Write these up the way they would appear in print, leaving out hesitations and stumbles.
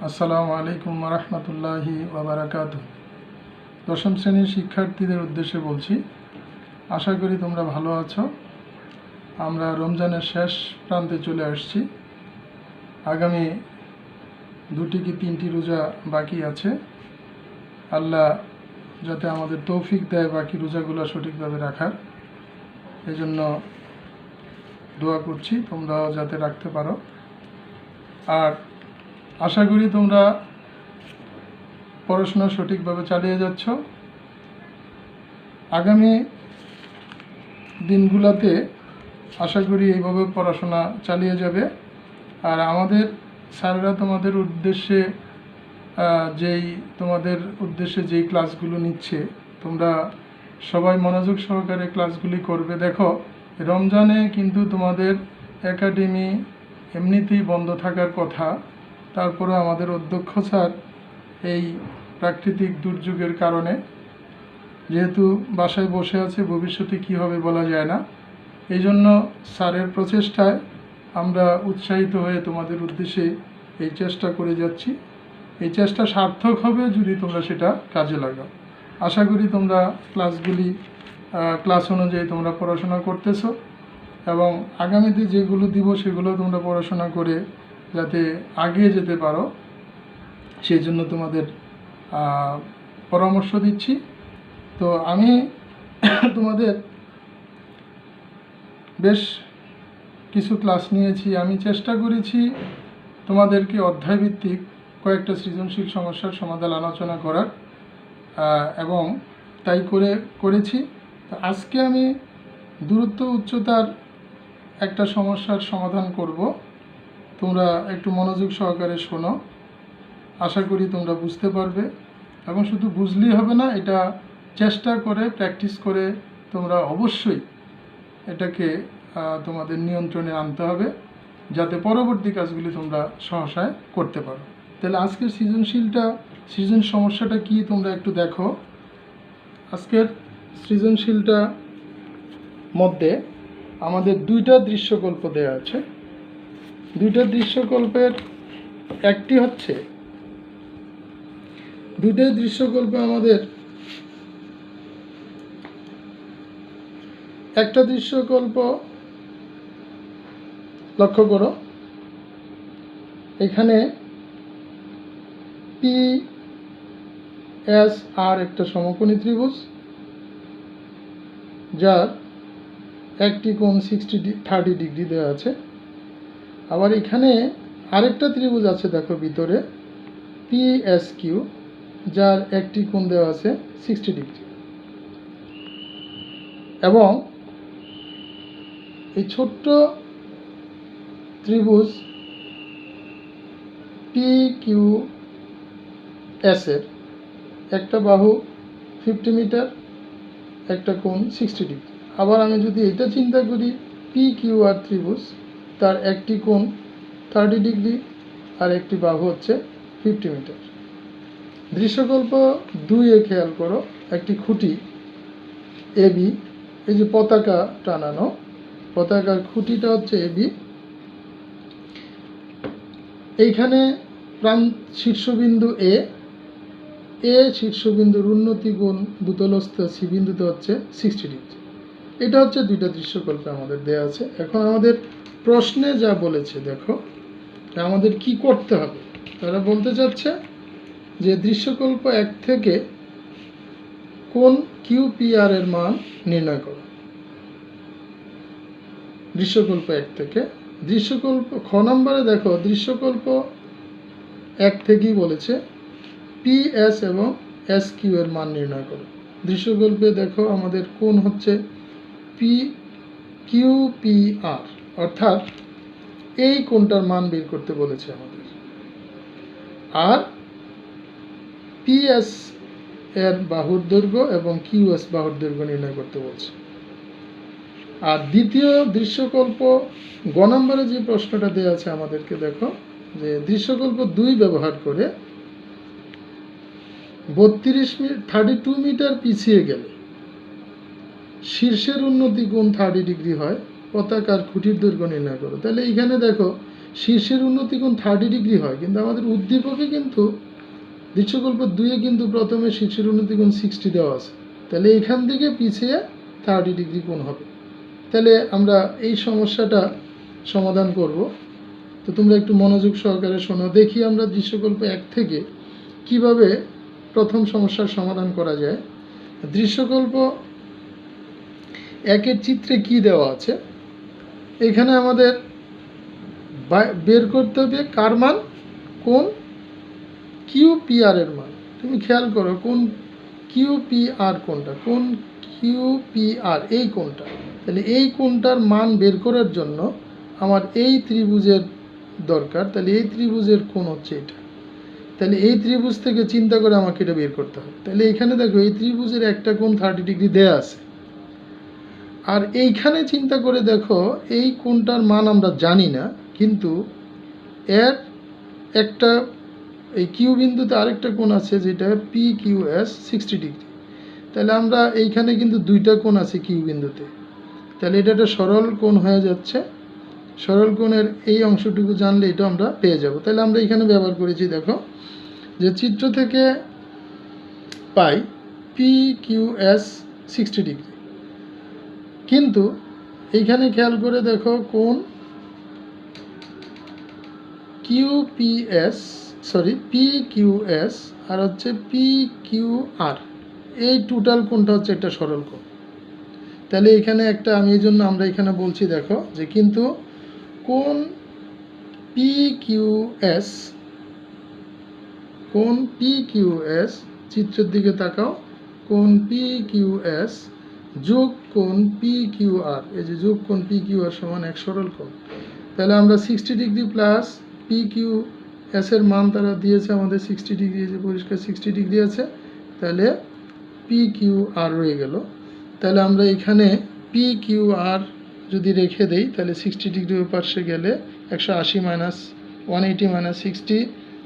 আসসালামু আলাইকুম রহমতুল্লাহি ওয়াবারাকাতুহু। দশম শ্রেণীর শিক্ষার্থীদের উদ্দেশ্যে বলছি, আশা করি তোমরা ভালো আছো। আমরা রমজানের শেষ প্রান্তে চলে আসছি। আগামী 2 কি 3টি রোজা বাকি আছে। আল্লাহ যাতে আমাদের তৌফিক দেয় বাকি রোজাগুলো সঠিকভাবে রাখার, এজন্য দোয়া করছি তোমরাও যাতে রাখতে পারো। আর আশা করি তোমরা পড়াশোনা সঠিকভাবে চালিয়ে যাচ্ছ। আগামী দিনগুলোতে আশা করি এইভাবে পড়াশোনা চালিয়ে যাবে। আর আমাদের স্যাররা তোমাদের উদ্দেশ্যে যেই ক্লাসগুলো নিচ্ছে, তোমরা সবাই মনোযোগ সহকারে ক্লাসগুলি করবে। দেখো, রমজানে কিন্তু তোমাদের একাডেমি এমনিতেই বন্ধ থাকার কথা, তারপরে আমাদের অধ্যক্ষ স্যার এই প্রাকৃতিক দুর্যোগের কারণে যেহেতু বাসায় বসে আছে, ভবিষ্যতে কী হবে বলা যায় না, এই জন্য স্যারের প্রচেষ্টায় আমরা উৎসাহিত হয়ে তোমাদের উদ্দেশ্যে এই চেষ্টা করে যাচ্ছি। এই চেষ্টা সার্থক হবে যদি তোমরা সেটা কাজে লাগাও। আশা করি তোমরা ক্লাস অনুযায়ী তোমরা পড়াশোনা করতেছো এবং আগামীতে যেগুলো দিব সেগুলো তোমরা পড়াশোনা করে যাতে এগিয়ে যেতে পারো সেই জন্য তোমাদের পরামর্শ দিচ্ছি। তো আমি তোমাদের বেশ কিছু ক্লাস নিয়েছি। আমি চেষ্টা করেছি তোমাদেরকে অধ্যায়ভিত্তিক কয়েকটা সৃজনশীল সমস্যার সমাধান আলোচনা করার, এবং তাই করেছি। তো আজকে আমি দূরত্ব উচ্চতার একটা সমস্যার সমাধান করব। তোমরা একটু মনোযোগ সহকারে শোনো, আশা করি তোমরা বুঝতে পারবে। এবং শুধু বুঝলেই হবে না, এটা চেষ্টা করে প্র্যাকটিস করে তোমরা অবশ্যই এটাকে তোমাদের নিয়ন্ত্রণে আনতে হবে যাতে পরবর্তী কাজগুলি তোমরা সহসায় করতে পারো। তাহলে আজকের সৃজন সমস্যাটা কি তোমরা একটু দেখো। আজকের সৃজনশীলটা মধ্যে আমাদের 2টা দৃশ্যকল্প দেওয়া আছে। 2টা দৃশ্যকল্পের একটি হচ্ছে, 2টাই দৃশ্যকল্পে আমাদের একটা দৃশ্যকল্প লক্ষ্য করো, এখানে PSR একটা সমকোণী ত্রিভুজ যার একটি কোণ 30 ডিগ্রি দেওয়া আছে। আবার এখানে আরেকটা ত্রিভুজ আছে, দেখো ভিতরে PSQ যার একটি কোণ দেওয়া আছে 60 ডিগ্রি। এবং এই ছোট্ট ত্রিভুজ PQS এর একটা বাহু 50 মিটার, একটা কোণ 60 ডিগ্রি। আবার আমি যদি এটা চিন্তা করি, PQR ত্রিভুজ, তার একটি কোণ 30 ডিগ্রি আর একটি বাহু হচ্ছে 50 মিটার। দৃশ্যকল্প 2-এ খেয়াল করো, একটি খুঁটি AB, এই যে পতাকা টানানো, পতাকার খুঁটিটা হচ্ছে AB। এইখানে শীর্ষবিন্দু A শীর্ষবিন্দুর উন্নতি কোণ ভূতলস্থ C বিন্দুতে হচ্ছে 60 ডিগ্রি। এটা হচ্ছে 2টা দৃশ্যকল্পে আমাদের দেওয়া আছে। এখন আমাদের প্রশ্নে যা বলেছে, দেখো আমাদের কি করতে হবে। তারা বলতে চাচ্ছে যে দৃশ্যকল্প 1 থেকে কোণ QPR এর মান নির্ণয় করো। দৃশ্যকল্প 1 থেকে খ নম্বরে দেখো, দৃশ্যকল্প 1 থেকেই বলেছে PS এবং SQ এর মান নির্ণয় করো। দৃশ্যকল্পে দেখো আমাদের কোণ হচ্ছে QPR, অর্থাৎ এই কোণটার মান বের করতে বলেছে আমাদের। আর PS এর বাহুর দৈর্ঘ্য এবং QS বাহুর দৈর্ঘ্য নির্ণয় করতে বলছে। আর দ্বিতীয় দৃশ্যকল্প গ নম্বরে যে প্রশ্নটা দেওয়া আছে আমাদেরকে, দেখো যে দৃশ্যকল্প 2 ব্যবহার করে 32 মিটার পিছিয়ে গেলে শীর্ষের উন্নতি কোণ 30 ডিগ্রি হয়, পতাকার খুঁটির দৈর্ঘ্য নির্ণয় করো। তাহলে এইখানে দেখো শীর্ষের উন্নতি কোণ 30 ডিগ্রি হয়, কিন্তু আমাদের উদ্দীপকে কিন্তু দৃশ্যকল্প 2-এ কিন্তু প্রথমে শীর্ষের উন্নতি কোণ 60 দেওয়া আছে। তাহলে এখান থেকে পিছিয়ে 30 ডিগ্রি কোণ হবে। তাহলে আমরা এই সমস্যাটা সমাধান করব। তো তোমরা একটু মনোযোগ সহকারে শোনো। দেখি আমরা দৃশ্যকল্প 1 থেকে কিভাবে প্রথম সমস্যার সমাধান করা যায়। দৃশ্যকল্প 1-এর চিত্রে কি দেওয়া আছে, এখানে আমাদের বের করতে হবে কার মান, কোন QPR এর মান। তুমি খেয়াল করো কোন QPR কোনটা, কোন QPR এই কোনটা। তাহলে এই কোনটার মান বের করার জন্য আমার এই ত্রিভুজের দরকার। তাহলে এই ত্রিভুজের কোণ হচ্ছে এটা। তাহলে এই ত্রিভুজ থেকে চিন্তা করে আমাকে এটা বের করতে হবে। তাহলে এখানে দেখো এই ত্রিভুজের একটা কোণ 30 ডিগ্রি দেয়া আছে, আর এইখানে চিন্তা করে দেখো এই কোণটার মান আমরা জানি না, কিন্তু এর একটা এই কিউ বিন্দুতে আরেকটা কোণ আছে যেটা PQS 60 ডিগ্রি। তাহলে আমরা এইখানে কিন্তু দুইটা কোণ আছে কিউ বিন্দুতে। তাহলে এটা একটা সরল কোণ হয়ে যাচ্ছে। সরল কোণের এই অংশটুকু জানলে এটা আমরা পেয়ে যাব। তাহলে আমরা এখানে ব্যবহার করেছি, দেখো যে চিত্র থেকে পাই PQS 60 ডিগ্রি, কিন্তু এইখানে খেয়াল করে দেখো কোণ PQS আর হচ্ছে PQR, এই টোটাল কোণটা হচ্ছে একটা সরল কোণ। তাহলে এখানে একটা আমি এই জন্য আমরা এখানে বলছি দেখো যে কিন্তু কোণ PQS চিত্রের দিকে তাকাও, কোণ PQS যোগ কোণ PQR, এই যে যোগ কোণ PQR সমান এক সরল কোণ। তাহলে আমরা 60 ডিগ্রি প্লাস PQS এর মান তারা দিয়েছে আমাদের 60 ডিগ্রি, যে পরিষ্কার 60 ডিগ্রি আছে। তাহলে PQR রয়ে গেল। তাহলে আমরা এখানে PQR যদি রেখে দেই, তাহলে 60 ডিগ্রি ওই পাশে গেলে 180 মাইনাস 180 মাইনাস 60,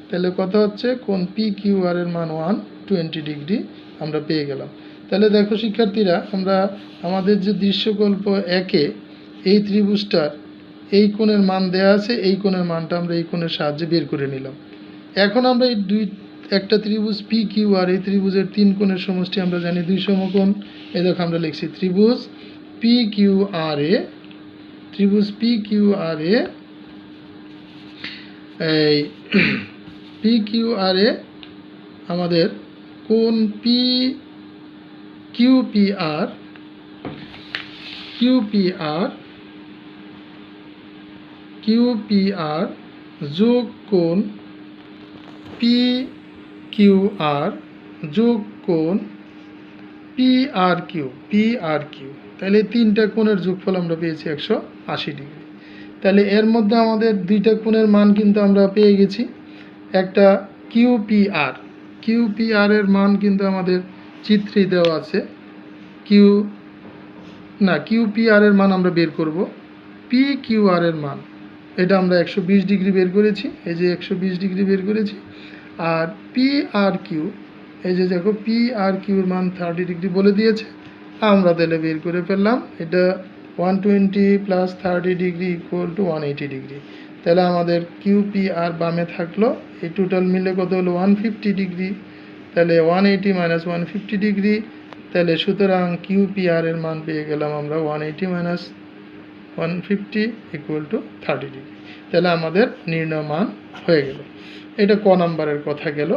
তাহলে কত হচ্ছে কোণ PQR এর মান 120 ডিগ্রি আমরা পেয়ে গেলাম। তাহলে দেখো শিক্ষার্থীরা, আমরা আমাদের যে দৃশ্যকল্প 1-এ এই ত্রিভুজটার এই কোণের মান দেয়া আছে, এই কোণের মানটা আমরা এই কোণের সাহায্যে বের করে নিলাম। এখন আমরা এই একটা ত্রিভুজ PQR, এই ত্রিভুজের 3 কোণের সমষ্টি আমরা জানি 2 সমকোণ। এই দেখো আমরা লিখছি ত্রিভুজ PQR-এ, ত্রিভুজ PQR-এ এই PQR-এ আমাদের কোণ QPR যোগ কোণ PQR যোগ কোণ PRQ। তাহলে তিনটা কোণের যোগফল আমরা পেয়েছি 180 ডিগ্রি। তাহলে এর মধ্যে আমাদের দুইটা কোণের মান কিন্তু আমরা পেয়ে গেছি। একটা QPR এর মান কিন্তু আমাদের চিত্রেই দেওয়া আছে। QPR এর মান আমরা বের করব। PQR এর মান এটা আমরা 120 ডিগ্রি বের করেছি, এই যে 120 ডিগ্রি বের করেছি। আর PRQ, এই যে দেখো PRQ এর মান 30 ডিগ্রি বলে দিয়েছে, আমরা তাহলে বের করে ফেললাম। এটা 120 plus 30 degree equal two 180 degree. তাহলে আমাদের QPR বামে থাকলো, এই টোটাল মিলে কত হলো 150 ডিগ্রি। তাহলে 180 মাইনাস 150 ডিগ্রি, তাহলে সুতরাং QPR এর মান পেয়ে গেলাম আমরা 180 মাইনাস 150 ইকুয়াল টু 30 ডিগ্রি। তাহলে আমাদের নির্ণয় মান হয়ে গেল। এটা ক নাম্বারের কথা গেল।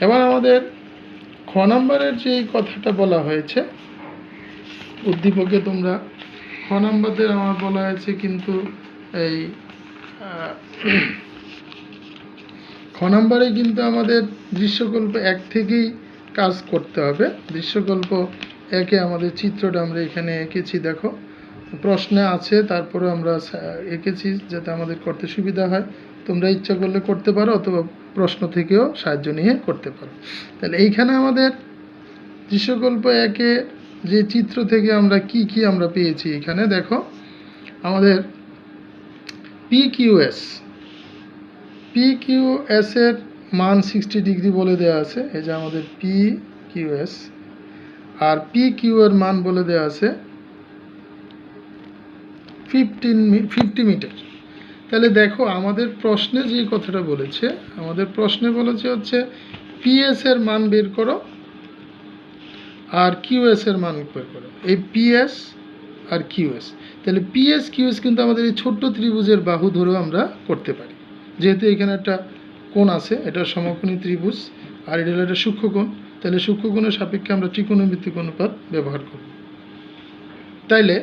এবার আমাদের খ নাম্বারের যে কথাটা বলা হয়েছে উদ্দীপকে, তোমরা খ নাম্বারের আমার বলা হয়েছে কিন্তু এই খ নাম্বারে কিন্তু আমাদের দৃশ্যকল্প 1 থেকেই কাজ করতে হবে। দৃশ্যকল্প 1-এ আমাদের চিত্রটা আমরা এখানে এঁকেছি, দেখো প্রশ্নে আছে, তারপরে আমরা এঁকেছি যাতে আমাদের করতে সুবিধা হয়। তোমরা ইচ্ছা করলে করতে পারো, অথবা প্রশ্ন থেকেও সাহায্য নিয়ে করতে পারো। তাহলে এইখানে আমাদের দৃশ্যকল্প 1-এ যে চিত্র থেকে আমরা কি আমরা পেয়েছি, এখানে দেখো আমাদের PQS এর মান 60 ডিগ্রি বলে দেওয়া আছে, এই যে আমাদের PQS, আর PQ এর মান বলে দেওয়া আছে 50 মিটার। তাহলে দেখো আমাদের প্রশ্নে যে কথাটা বলেছে, আমাদের প্রশ্নে বলেছে হচ্ছে পিএস এর মান বের করো আর কিউএস এর মান বের করো। এই পিএস আর কিউএস, তাহলে পিএস কিউএস কিন্তু আমাদের এই ছোট্ট ত্রিভুজের বাহু ধরেও আমরা করতে পারি, যেহেতু এখানে একটা কোণ আছে, এটা সমকোণী ত্রিভুজ আর এটা হলো একটা সূক্ষ্মকোণ, তাহলে সূক্ষ্মকোণের সাপেক্ষে আমরা ত্রিকোণমিতিক অনুপাত ব্যবহার করব। তাইলে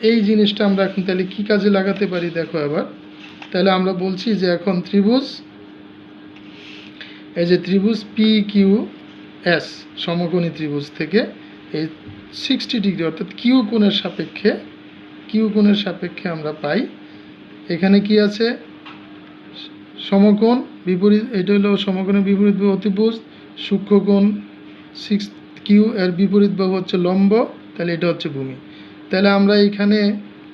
এই জিনিসটা আমরা এখন তাহলে কী কাজে লাগাতে পারি দেখো এবার। তাহলে আমরা বলছি যে এখন ত্রিভুজ, এই যে ত্রিভুজ পি কিউ এস সমকোণী ত্রিভুজ থেকে এই 60 ডিগ্রি অর্থাৎ কিউ কোণের সাপেক্ষে আমরা পাই এখানে কি আছে, সমকোণ বিপরীত, এটা হলো সমকোণের বিপরীত বাহু অতিভুজ, সূক্ষ্মকোণ 6 কিউ এর বিপরীত বাহু হচ্ছে লম্ব, তাহলে এটা হচ্ছে ভূমি। তাহলে আমরা এখানে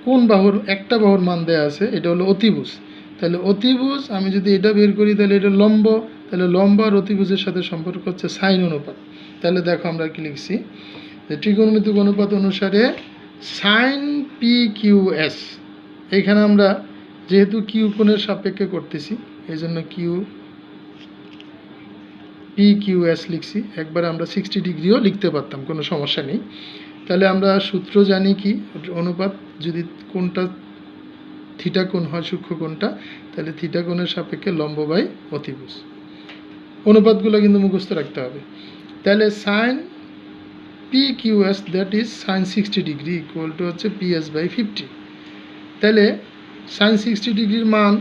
কোন বাহুর একটা বাহুর মান দেওয়া আছে, এটা হলো অতিভুজ, তাহলে অতিভুজ আমি যদি এটা বের করি তাহলে এটা লম্ব, তাহলে লম্ব আর অতিভুজের সাথে সম্পর্ক হচ্ছে সাইন অনুপাত। তাহলে দেখো আমরা কি লিখছি যে ত্রিকোণমিতিক অনুপাত অনুসারে সাইন পি কিউ এস, এখানে আমরা যেহেতু কিউ কোণের সাপেক্ষে করতেছি এই জন্য কিউ পি কিউ এস লিখছি, একবার আমরা 60 ডিগ্রিও লিখতে পারতাম, কোনো সমস্যা নেই। তাহলে আমরা সূত্র জানি কি, অনুপাত যদি কোনটা থিটা কোণ হয় সূক্ষ্মকোণটা, তাহলে থিটা কোণের সাপেক্ষে লম্ব বাই অতিভুজ, অনুপাতগুলো কিন্তু মুখস্থ রাখতে হবে। তাহলে sine P Q S that is sine 60 degree equal to হচ্ছে পিএস বাই 50। তাহলে সাইন 60 ডিগ্রির মান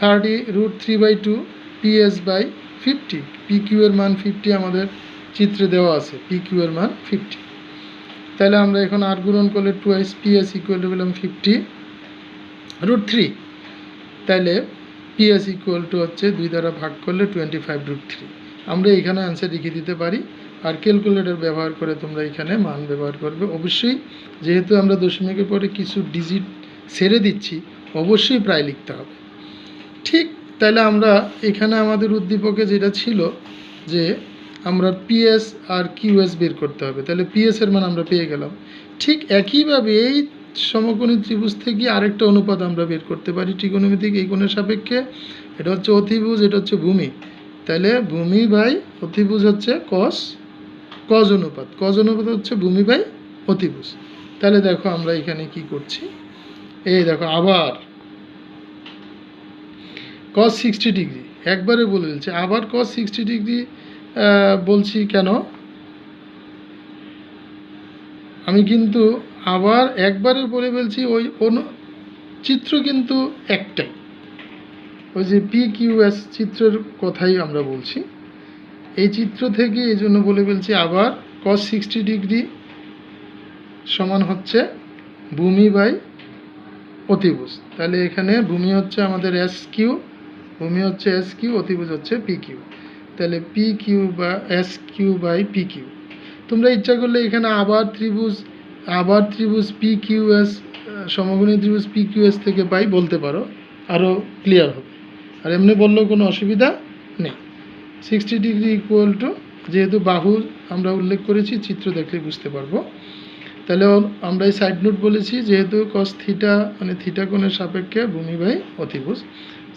30√3/2 পিএস বাই 50, পি কিউ এর মান 50 আমাদের চিত্রে দেওয়া আছে, পি কিউ এর মান 50। তাহলে আমরা এখন আর গুণন করলে 2s পিএস ইকুয়াল টু পেলাম 50√3, তাহলে পিএস ইকুয়াল টু হচ্ছে 2 দ্বারা ভাগ করলে 25√3। আমরা এখানে অ্যান্সার লিখে দিতে পারি, আর ক্যালকুলেটর ব্যবহার করে তোমরা এখানে মান ব্যবহার করবে। অবশ্যই যেহেতু আমরা দশমিকের পরে কিছু ডিজিট ছেড়ে দিচ্ছি, অবশ্যই প্রায় লিখতে হবে। ঠিক, তাহলে আমরা এখানে আমাদের উদ্দীপকে যেটা ছিল যে আমরা পিএস আর কিউএস বের করতে হবে, তাহলে পিএস এর মান আমরা পেয়ে গেলাম। ঠিক একইভাবে এই সমকোণী ত্রিভুজ থেকে আরেকটা অনুপাত আমরা বের করতে পারি ত্রিকোণমিতিক, এই কোণের সাপেক্ষে, এটা হচ্ছে অতিভুজ, এটা হচ্ছে ভূমি, তাহলে ভূমি বাই অতিভুজ হচ্ছে কজ অনুপাত, কজ অনুপাত হচ্ছে ভূমি বাই অতিভুজ। তাহলে দেখো আমরা এখানে কি করছি, এই দেখো আবার cos 60 ডিগ্রি একবারে বলে দিচ্ছে, আবার cos 60 ডিগ্রি বলছি কেন, আমি কিন্তু আবার একবারে বলে বলছি, ওই চিত্র কিন্তু একটাই, ওই যে পি কিউ এস চিত্রের কথাই আমরা বলছি, এই চিত্র থেকে এই জন্য বলে বলছি আবার cos 60 ডিগ্রি সমান হচ্ছে ভূমি বাই অতিভুজ। তাহলে এখানে ভূমি হচ্ছে আমাদের এস কিউ, ভূমি হচ্ছে এস কিউ, অতিভুজ হচ্ছে পি কিউ, তাহলে পি কিউ বা S Q by P Q. তোমরা ইচ্ছা করলে এখানে আবার ত্রিভুজ পি কিউ এস, সমকোণী ত্রিভুজ পি কিউ এস থেকে পাই বলতে পারো, আরও ক্লিয়ার হবে, আর এমনি বললেও কোনো অসুবিধা নেই। 60 ডিগ্রি ইকুয়াল টু, যেহেতু বাহু আমরা উল্লেখ করেছি চিত্র দেখলে বুঝতে পারবো, তাহলে আমরা এই সাইড নোট বলেছি যেহেতু cos থিটা মানে থিটা কোণের সাপেক্ষে ভূমি বাই অতিভুজ,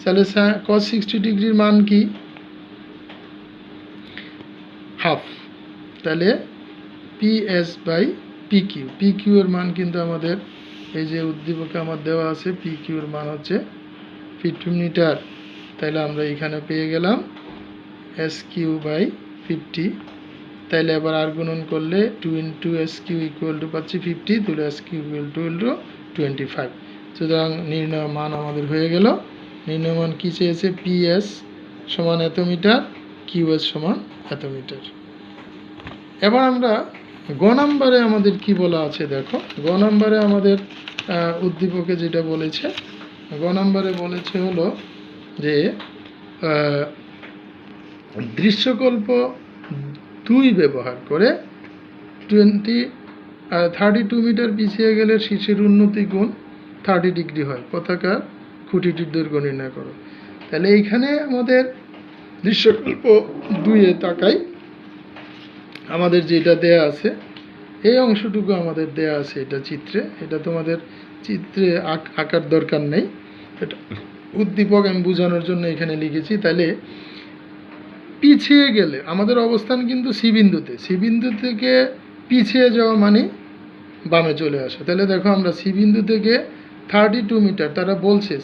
তাহলে cos 60 ডিগ্রির মান কি, হাফ, তাহলে PS by P Q, P Q এর মান কিন্তু আমাদের এই যে উদ্দীপকে আমার দেওয়া আছে, পি কিউ এর মান হচ্ছে ফিট মিটার, তাহলে আমরা এখানে পেয়ে গেলাম এস কিউ বাই 50। তাইলে আবার আর গুণন করলে 2 × এস কিউ ইকুয়াল টু পাচ্ছি 50, তাহলে এস কিউ ইকুয়াল টু 25। সুতরাং নির্ণয় মান আমাদের হয়ে গেল। নির্ণয় মান কী চেয়েছে, পিএস সমান এত মিটার, কিউএস সমান এত মিটার। এবার আমরা গ নাম্বারে আমাদের কি বলা আছে দেখো, গ নাম্বারে আমাদের উদ্দীপকে যেটা বলেছে, গ নাম্বারে বলেছে হলো যে দৃশ্যকল্প 2 ব্যবহার করে 32 মিটার পিছিয়ে গেলে শীর্ষের উন্নতি কোণ 30 ডিগ্রি হয়, পতাকার খুঁটিটির দৈর্ঘ্য নির্ণয় করো। তাহলে এইখানে আমাদের দৃশ্যকল্প 2-এ তাকাই, আমাদের যেটা দেয়া আছে এই অংশটুকু আমাদের দেয়া আছে, এটা চিত্রে, এটা তোমাদের চিত্রে আঁকার দরকার নেই, এটা উদ্দীপক আমি বোঝানোর জন্য এখানে লিখেছি। তাহলে পিছিয়ে গেলে আমাদের অবস্থান কিন্তু সি বিন্দুতে, সি বিন্দু থেকে পিছিয়ে যাওয়া মানে বামে চলে আসা। তাহলে দেখো আমরা সি বিন্দু থেকে 32 মিটার, তারা বলছে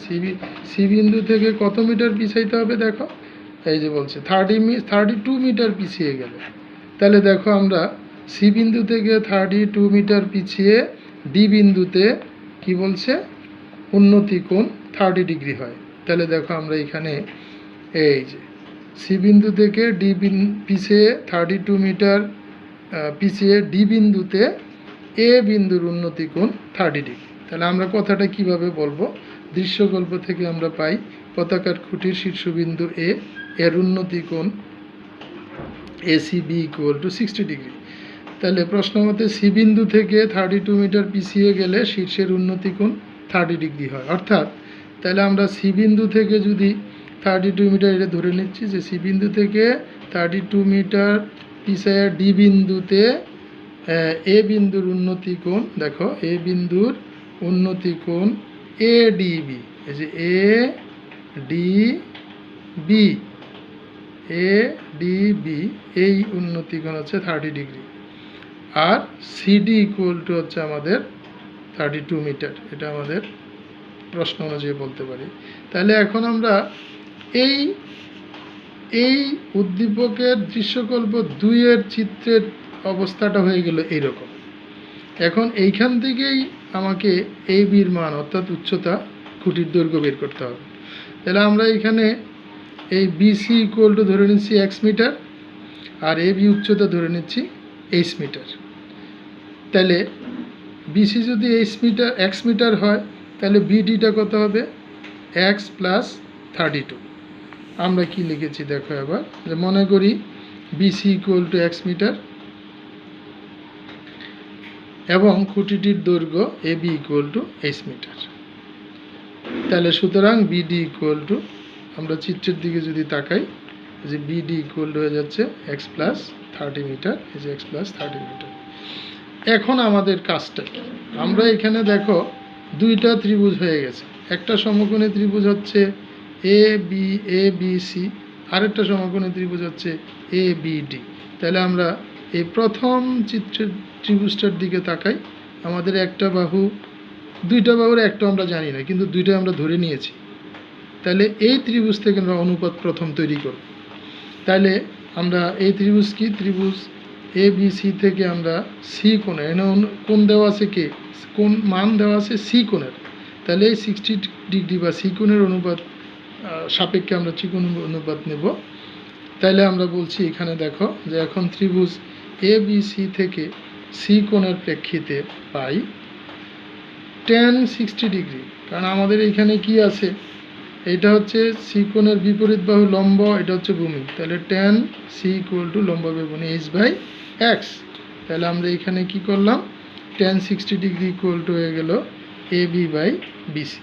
সি বিন্দু থেকে কত মিটার পিছাইতে হবে, দেখো এই যে বলছে 32 মিটার পিছিয়ে গেলে। তাহলে দেখো আমরা সি বিন্দু থেকে 32 মিটার পিছিয়ে ডি বিন্দুতে কি বলছে, উন্নতি কোণ 30 ডিগ্রি হয়। তাহলে দেখো আমরা এখানে এই যে সি বিন্দু থেকে পিছিয়ে 32 মিটার পিছিয়ে ডি বিন্দুতে এ বিন্দুর উন্নতি কোণ 30 ডিগ্রি। তাহলে আমরা কথাটা কিভাবে বলবো, দৃশ্যকল্প থেকে আমরা পাই পতাকার খুঁটির শীর্ষবিন্দু এ এর উন্নতি কোণ ACB = 60 ডিগ্রি। তাহলে প্রশ্ন মতে সি বিন্দু থেকে 32 মিটার পিছিয়ে গেলে শীর্ষের উন্নতি কোণ 30 ডিগ্রি হয়। অর্থাৎ তাহলে আমরা সি বিন্দু থেকে যদি 32 মিটার, এটা ধরে নিচ্ছি যে সি বিন্দু থেকে 32 মিটার পিছিয়ে ডি বিন্দুতে এ বিন্দুর উন্নতি কোণ, দেখো এ বিন্দুর উন্নতি কোণ ADB, এই যে ADB এই উন্নতি কোণ হচ্ছে 30 ডিগ্রি। আর CD = হচ্ছে আমাদের 32 মিটার, এটা আমাদের প্রশ্ন অনুযায়ী বলতে পারি। তাহলে এখন আমরা এই উদ্দীপকের দৃশ্যকল্প 2 এর চিত্রের অবস্থাটা হয়ে গেল এইরকম। এখন এইখান থেকেই আমাকে AB'র মান অর্থাৎ উচ্চতা, খুঁটির দৈর্ঘ্য বের করতে হবে। তাহলে আমরা এখানে এই BC = ধরে নিচ্ছি x মিটার আর AB উচ্চতা ধরে নিচ্ছি h মিটার। তাহলে BC যদি x মিটার হয় তাহলে BDটা কত হবে, x + 32। আমরা কি লিখেছি দেখো এবার, যে মনে করি BC = x মিটার এবং খুঁটিটির দৈর্ঘ্য AB = h মিটার। তাহলে সুতরাং BD আমরা চিত্রের দিকে যদি তাকাই, যে BD হয়ে যাচ্ছে x + 30 মিটার, এই যে x + 30 মিটার। এখন আমাদের কাজটা কি, আমরা এখানে দেখো দুইটা ত্রিভুজ হয়ে গেছে, একটা সমকোণী ত্রিভুজ হচ্ছে ABC, আরেকটা সমকোণী ত্রিভুজ হচ্ছে ABD। তাহলে আমরা এই প্রথম চিত্রের ত্রিভুজটার দিকে তাকাই, আমাদের দুইটা বাহুর একটা আমরা জানি না, কিন্তু দুইটা আমরা ধরে নিয়েছি। তাহলে এই ত্রিভুজ থেকে আমরা অনুপাত প্রথম তৈরি করব। তাহলে আমরা এই ত্রিভুজ কি, ত্রিভুজ ABC থেকে আমরা সি কোণে, কোণ দেওয়া আছে কে, কোণ মান দেওয়া আছে সি কোণের। তাহলে এই 60 ডিগ্রি বা সি কোণের অনুপাত সাপেক্ষে আমরা ত্রিকোণ অনুপাত নেব। তাইলে আমরা বলছি এখানে দেখো যে এখন ত্রিভুজ ABC থেকে সি কোণের প্রেক্ষিতে পাই tan 60 ডিগ্রি। কারণ আমাদের এখানে কি আছে, এটা হচ্ছে সি কোণের বিপরীত বাহু লম্ব, এটা হচ্ছে ভূমি। তাহলে tan C = লম্ব বেগুনি h/x। তাহলে আমরা এখানে কি করলাম, tan 60 ডিগ্রি হয়ে গেল AB/BC।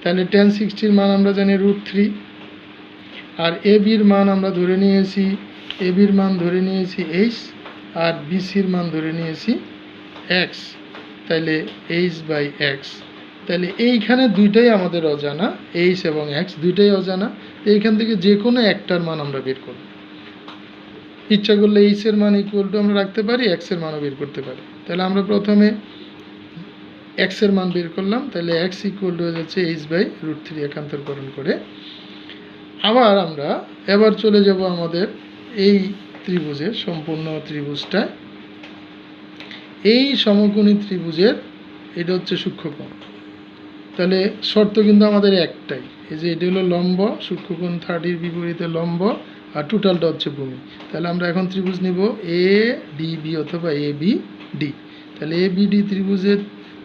তাহলে tan 60-র মান আমরা জানি √3, আর AB'র মান আমরা ধরে নিয়েছি, AB'র মান ধরে নিয়েছি h, আর BC'র মান ধরে নিয়েছি x। তাহলে h/x। তাহলে এইখানে দুইটাই আমাদের অজানা, h এবং x দুইটাই অজানা। এইখান থেকে যে কোনো একটার মান আমরা বের করব। ইচ্ছা করলে h এর মান = আমরা রাখতে পারি, x এর মানও বের করতে পারি। তাহলে আমরা প্রথমে x এর মান বের করলাম, তাহলে x হয়ে যাচ্ছে h/√3 একান্তরকরণ করে। আবার আমরা এবার চলে যাব আমাদের এই ত্রিভুজের সম্পূর্ণ ত্রিভুজটা, এই সমকোণী ত্রিভুজের এটা হচ্ছে সূক্ষ্মকোণ। তাহলে শর্ত কিন্তু আমাদের একটাই, এই যে এটা হলো লম্ব, সূক্ষ্মকোণ 30 বিপরীতে লম্ব, আর টোটালটা হচ্ছে ভূমি। তাহলে আমরা এখন ত্রিভুজ নিব ADB অথবা ABD। তাহলে ABD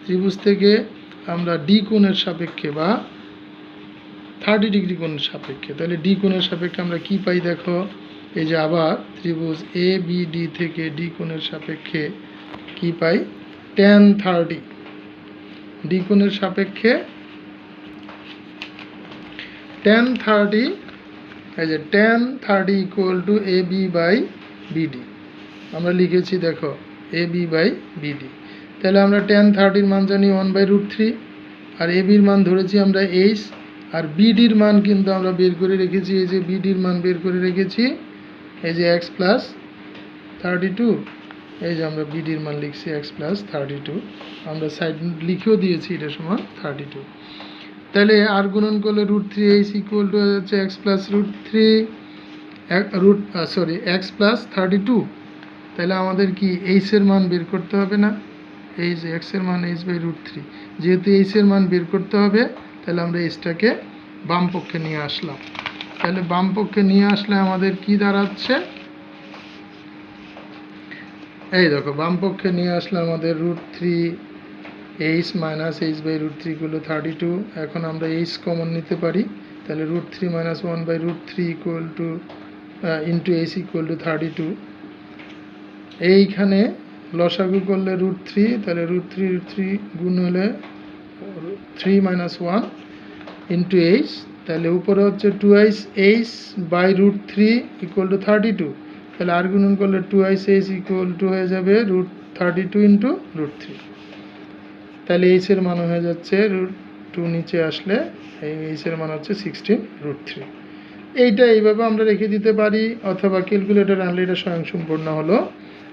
ত্রিভুজ থেকে আমরা ডি কোণের সাপেক্ষে বা 30 ডিগ্রি কোণের সাপেক্ষে, তাহলে ডি কোণের সাপেক্ষে আমরা কি পাই দেখো, এই যে আবার ত্রিভুজ ABD থেকে ডি কোণের সাপেক্ষে কি পাই, tan 30। ডি কোণের সাপেক্ষে tan 30, এই যে tan 30 = AB/BD আমরা লিখেছি দেখো AB/BD। তাহলে আমরা tan 30-র মান জানি 1/√3, আর AB-র মান ধরেছি আমরা h, আর বিডির মান কিন্তু আমরা বের করে রেখেছি, এই যে বিডির মান বের করে রেখেছি, এই যে এক্স প্লাস 32, এই যে আমরা বিডির মান লিখছি এক্স প্লাস 32, আমরা সাইড লিখেও দিয়েছি এটা সমান 32। তাহলে আর গুণন করলে √3h ইকুয়াল টু হচ্ছে এক্স প্লাস এক্স প্লাস 32। তাহলে আমাদের কি এইচ এর মান বের করতে হবে না? এই যে এক্স এর মান h/√3, যেহেতু এইচ এর মান বের করতে হবে তাহলে আমরা এইচটাকে বাম পক্ষে নিয়ে আসলাম। তাহলে বাম পক্ষে নিয়ে আসলে আমাদের কি দাঁড়াচ্ছে, এই দেখো বাম পক্ষে নিয়ে আসলে আমাদের √3h মাইনাস h/√3 গুলো 32। এখন আমরা h কমন নিতে পারি, তাহলে √3 minus 1/√3 equal to into h equal to 32। এইখানে লসাগু করলে √3, তাহলে √3 গুণ হলে 3 মাইনাস 1 ইন্টু h, তাহলে উপরে হচ্ছে 2h/√3 ইকুয়াল টু 32। তাহলে আর গুণন করলে 2h ইকুয়াল টু হয়ে যাবে √32 ইন্টু √3। তাহলে h এর মান হয়ে যাচ্ছে √2, নিচে আসলে এই h এর মান হচ্ছে 16√3। এইটা এইভাবে আমরা রেখে দিতে পারি, অথবা ক্যালকুলেটর আনলে এটা স্বয়ংসম্পূর্ণ হলো।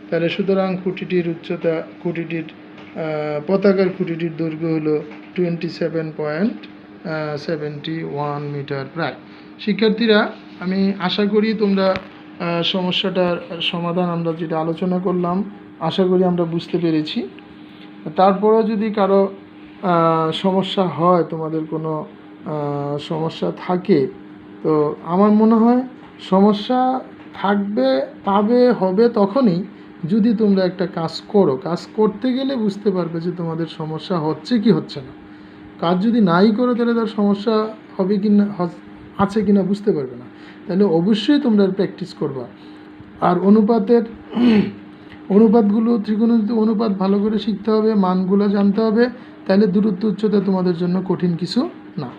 তাহলে সুতরাং খুঁটিটির উচ্চতা, খুঁটিটির পতাকার খুঁটিটির দৈর্ঘ্য হলো 27.71 মিটার প্রায়। শিক্ষার্থীরা, আমি আশা করি তোমরা সমস্যাটার সমাধান আমরা যেটা আলোচনা করলাম আশা করি আমরা বুঝতে পেরেছি। তারপরেও যদি কারো সমস্যা হয়, তোমাদের কোনো সমস্যা থাকে, তো আমার মনে হয় সমস্যা হবে তখনই যদি তোমরা একটা কাজ করো। কাজ করতে গেলে বুঝতে পারবে যে তোমাদের সমস্যা হচ্ছে কি হচ্ছে না। কাজ যদি নাই করো তাহলে তার সমস্যা হবে কি না, আছে কি না বুঝতে পারবে না। তাহলে অবশ্যই তোমরা প্র্যাকটিস করবা। আর অনুপাতগুলো, ত্রিকোণমিতিক অনুপাত ভালো করে শিখতে হবে, মানগুলো জানতে হবে, তাহলে দূরত্ব উচ্চতা তোমাদের জন্য কঠিন কিছু না।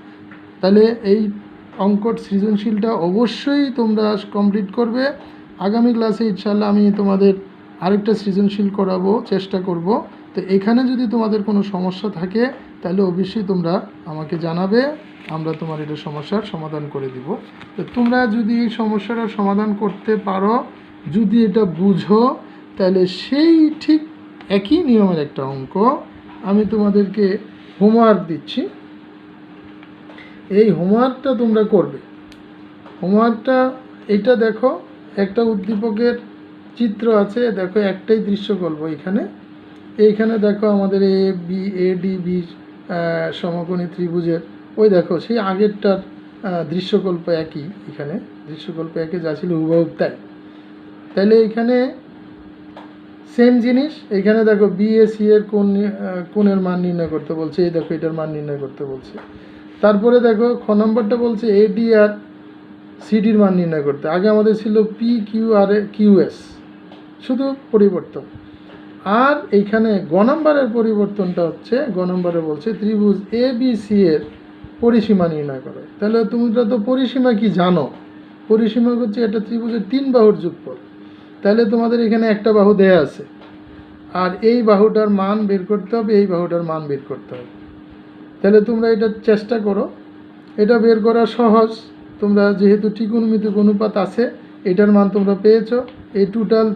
তাহলে এই অঙ্কর সৃজনশীলটা অবশ্যই তোমরা কমপ্লিট করবে। আগামী ক্লাসে ইনশাআল্লাহ আমি তোমাদের আরেকটা সৃজনশীল করাবো, চেষ্টা করব। তো এখানে যদি তোমাদের কোনো সমস্যা থাকে তাহলে অবশ্যই তোমরা আমাকে জানাবে, আমরা তোমার এটা সমস্যার সমাধান করে দিব। তো তোমরা যদি এই সমস্যাটার সমাধান করতে পারো, যদি এটা বুঝো, তাহলে সেই ঠিক একই নিয়মের একটা অঙ্ক আমি তোমাদেরকে হোমওয়ার্ক দিচ্ছি। এই হোমওয়ার্কটা তোমরা করবে। হোমওয়ার্কটা এটা দেখো, একটা উদ্দীপকের চিত্র আছে, দেখো একটাই দৃশ্যকল্প এইখানে দেখো আমাদের ADB সমকোণী ত্রিভুজের ওই দেখো সেই আগেরটার দৃশ্যকল্প একই, এখানে দৃশ্যকল্প একই যা ছিল হুবহু তাই। তাহলে এখানে সেম জিনিস, এখানে দেখো BAC এর কোণের মান নির্ণয় করতে বলছে, এই দেখো এটার মান নির্ণয় করতে বলছে। তারপরে দেখো খ নম্বরটা বলছে AD আর CDর মান নির্ণয় করতে। আগে আমাদের ছিল PQ আর QS, শুধু পরিবর্তন। আর এইখানে গ নম্বরের পরিবর্তনটা হচ্ছে, গ নম্বরে বলছে ত্রিভুজ ABC এর পরিসীমা নির্ণয় করো। তাহলে তোমরা তো পরিসীমা কি জানো, পরিসীমা হচ্ছে এটা ত্রিভুজের 3 বাহুর যোগফল। তাহলে তোমাদের এখানে একটা বাহু দেয়া আছে, আর এই বাহুটার মান বের করতে হবে, এই বাহুটার মান বের করতে হবে। তাহলে তোমরা এটা চেষ্টা করো, এটা বের করা সহজ। তোমরা যেহেতু ত্রিকোণমিতিক অনুপাত আছে, এটার মান তোমরা পেয়েছো। এই টোটাল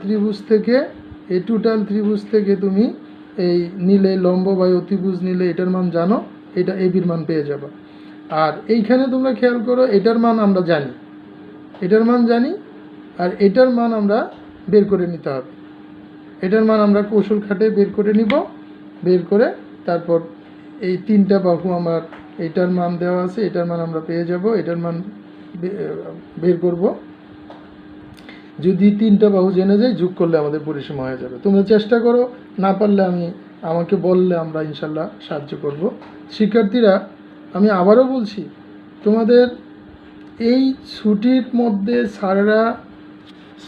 ত্রিভুজ থেকে তুমি এই নিলে লম্ব বা অতিভুজ নিলে এটার মান জানো, এটা ABর মান পেয়ে যাবে। আর এইখানে তোমরা খেয়াল করো, এটার মান আমরা জানি, আর এটার মান আমরা বের করে নিতে হবে। এটার মান আমরা কৌশল খাটে বের করে নিব, বের করে তারপর এই 3টা বাহু আমার এটার মান দেওয়া আছে, এটার মান আমরা পেয়ে যাব, এটার মান বের করব। যদি 3টা বাহু জেনে যাই, যোগ করলে আমাদের পরিসীমা হয়ে যাবে। তোমরা চেষ্টা করো, না পারলে আমাকে বললে আমরা ইনশাল্লাহ সাহায্য করব। শিক্ষার্থীরা, আমি আবারও বলছি, তোমাদের এই ছুটির মধ্যে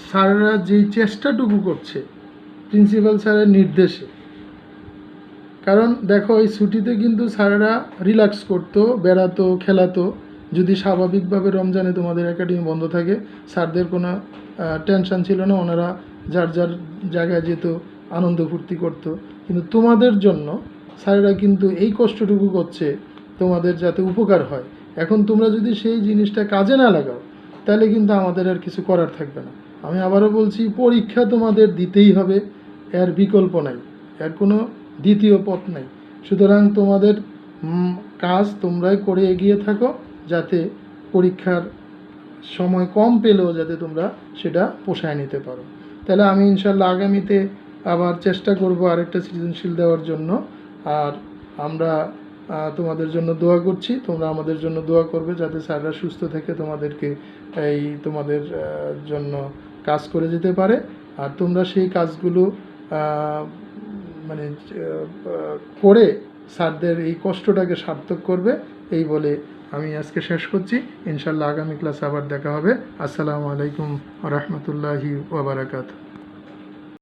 স্যাররা যেই চেষ্টাটুকু করছে প্রিন্সিপাল স্যারের নির্দেশে, কারণ দেখো এই ছুটিতে কিন্তু স্যারেরা রিল্যাক্স করতো, বেড়াতো, খেলাতো। যদি স্বাভাবিকভাবে রমজানে তোমাদের একাডেমি বন্ধ থাকে, স্যারদের কোনো টেনশন ছিল না, ওনারা যার জায়গায় যেত, আনন্দ ফুর্তি করতো। কিন্তু তোমাদের জন্য স্যারেরা কিন্তু এই কষ্টটুকু করছে তোমাদের যাতে উপকার হয়। এখন তোমরা যদি সেই জিনিসটা কাজে না লাগাও তাহলে কিন্তু আমাদের আর কিছু করার থাকবে না। আমি আবারও বলছি, পরীক্ষা তোমাদের দিতেই হবে, এর বিকল্প নাই, এর কোনো দ্বিতীয় পথ নাই। সুতরাং তোমাদের কাজ তোমরাই করে এগিয়ে থাকো, যাতে পরীক্ষার সময় কম পেলেও যাতে তোমরা সেটা পোষায় নিতে পারো। তাহলে আমি ইনশাল্লাহ আগামীতে আবার চেষ্টা করব আরেকটা সৃজনশীল দেওয়ার জন্য। আর আমরা তোমাদের জন্য দোয়া করছি, তোমরা আমাদের জন্য দোয়া করবে যাতে স্যাররা সুস্থ থেকে তোমাদেরকে তোমাদের জন্য কাজ করে যেতে পারে। আর তোমরা সেই কাজগুলো মানে করে স্যারদের এই কষ্টটাকে সার্থক করবে, এই বলে আমি আজকে শেষ করছি। ইনশাল্লাহ আগামী ক্লাসে আবার দেখা হবে। আসসালামু আলাইকুম ওয়া রাহমাতুল্লাহি ওয়া বারাকাতুহু।